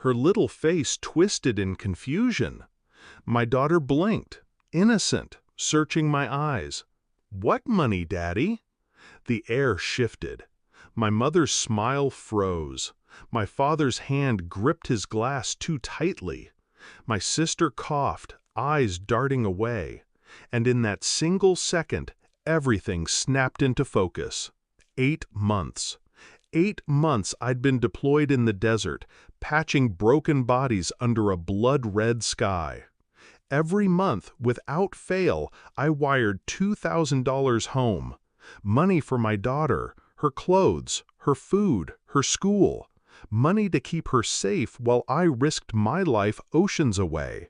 Her little face twisted in confusion. My daughter blinked, innocent, searching my eyes. "What money, Daddy?" The air shifted. My mother's smile froze. My father's hand gripped his glass too tightly. My sister coughed, eyes darting away. And in that single second, everything snapped into focus. 8 months. 8 months I'd been deployed in the desert, patching broken bodies under a blood-red sky. Every month, without fail, I wired $2,000 home. Money for my daughter, her clothes, her food, her school. Money to keep her safe while I risked my life oceans away.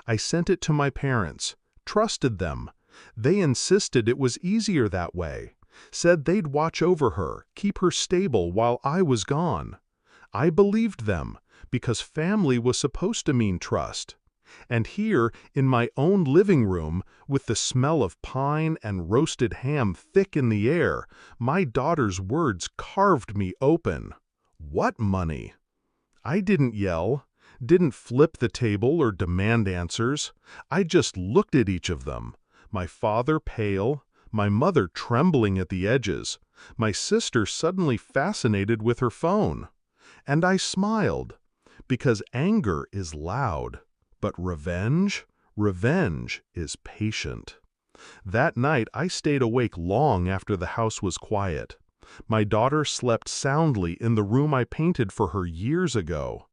I sent it to my parents, trusted them. They insisted it was easier that way. Said they'd watch over her, keep her stable while I was gone. I believed them, because family was supposed to mean trust. And here, in my own living room, with the smell of pine and roasted ham thick in the air, my daughter's words carved me open. What money? I didn't yell, didn't flip the table or demand answers. I just looked at each of them, my father pale, my mother trembling at the edges, my sister suddenly fascinated with her phone. And I smiled, because anger is loud, but revenge is patient. That night I stayed awake long after the house was quiet. My daughter slept soundly in the room I painted for her years ago.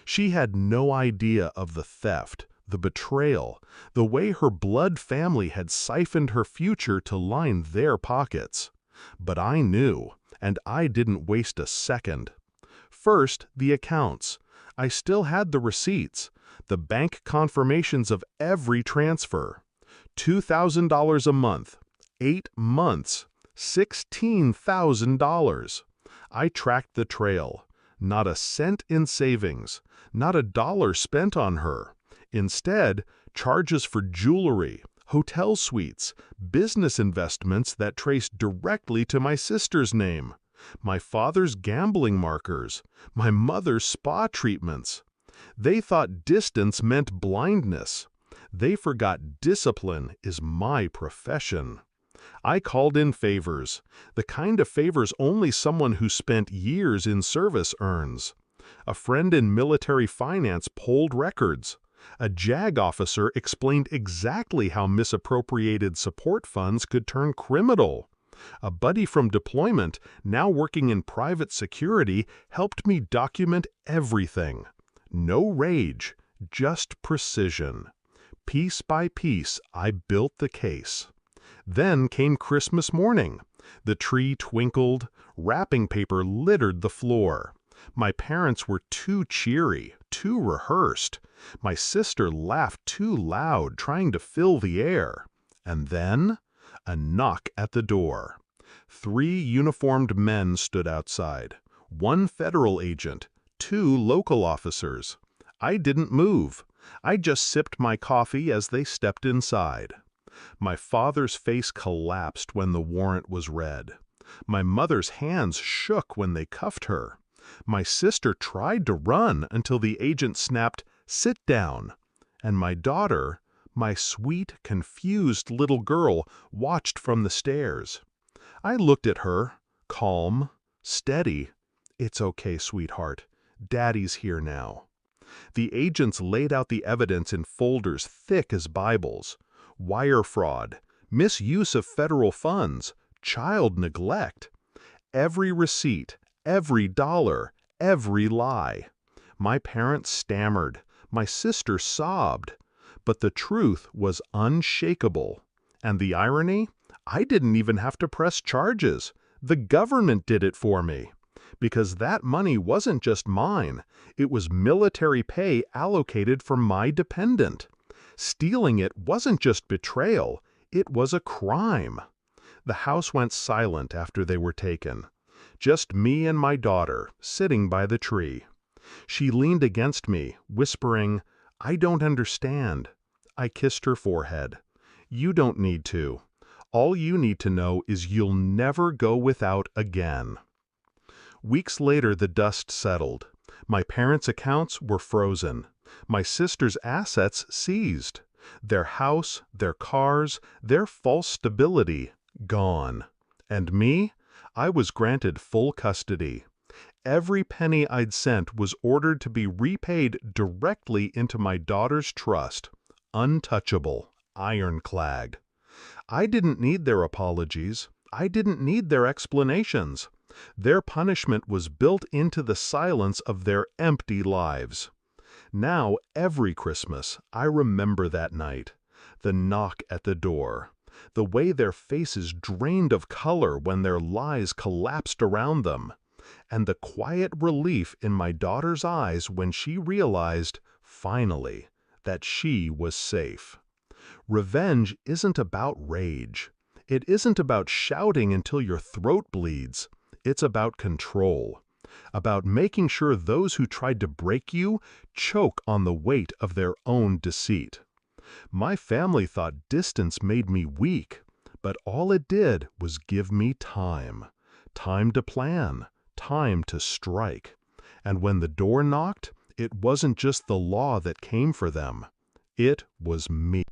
She had no idea of the theft, the betrayal, the way her blood family had siphoned her future to line their pockets. But I knew, and I didn't waste a second. First, the accounts. I still had the receipts, the bank confirmations of every transfer. $2,000 a month, 8 months, $16,000. I tracked the trail. Not a cent in savings, not a dollar spent on her. Instead, charges for jewelry, hotel suites, business investments that traced directly to my sister's name, my father's gambling markers, my mother's spa treatments. They thought distance meant blindness. They forgot discipline is my profession. I called in favors, the kind of favors only someone who spent years in service earns. A friend in military finance pulled records. A JAG officer explained exactly how misappropriated support funds could turn criminal. A buddy from deployment, now working in private security, helped me document everything. No rage, just precision. Piece by piece, I built the case. Then came Christmas morning. The tree twinkled, wrapping paper littered the floor. My parents were too cheery, too rehearsed. My sister laughed too loud, trying to fill the air. And then, a knock at the door. 3 uniformed men stood outside. 1 federal agent, 2 local officers. I didn't move. I just sipped my coffee as they stepped inside. My father's face collapsed when the warrant was read. My mother's hands shook when they cuffed her. My sister tried to run until the agent snapped, "Sit down." And my daughter, my sweet, confused little girl, watched from the stairs. I looked at her, calm, steady. "It's okay, sweetheart. Daddy's here now." The agents laid out the evidence in folders thick as Bibles. Wire fraud, misuse of federal funds, child neglect. Every receipt, every dollar, every lie. My parents stammered. My sister sobbed. But the truth was unshakable. And the irony? I didn't even have to press charges. The government did it for me. Because that money wasn't just mine. It was military pay allocated for my dependent. Stealing it wasn't just betrayal. It was a crime. The house went silent after they were taken. Just me and my daughter, sitting by the tree. She leaned against me, whispering, "I don't understand." I kissed her forehead. "You don't need to. All you need to know is you'll never go without again." Weeks later, the dust settled. My parents' accounts were frozen. My sister's assets seized. Their house, their cars, their false stability gone. And me? I was granted full custody. Every penny I'd sent was ordered to be repaid directly into my daughter's trust. Untouchable, ironclad. I didn't need their apologies. I didn't need their explanations. Their punishment was built into the silence of their empty lives. Now, every Christmas, I remember that night. The knock at the door. The way their faces drained of color when their lies collapsed around them. And the quiet relief in my daughter's eyes when she realized, finally, that she was safe. Revenge isn't about rage. It isn't about shouting until your throat bleeds. It's about control. About making sure those who tried to break you choke on the weight of their own deceit. My family thought distance made me weak, but all it did was give me time. Time to plan. Time to strike. And when the door knocked, it wasn't just the law that came for them. It was me.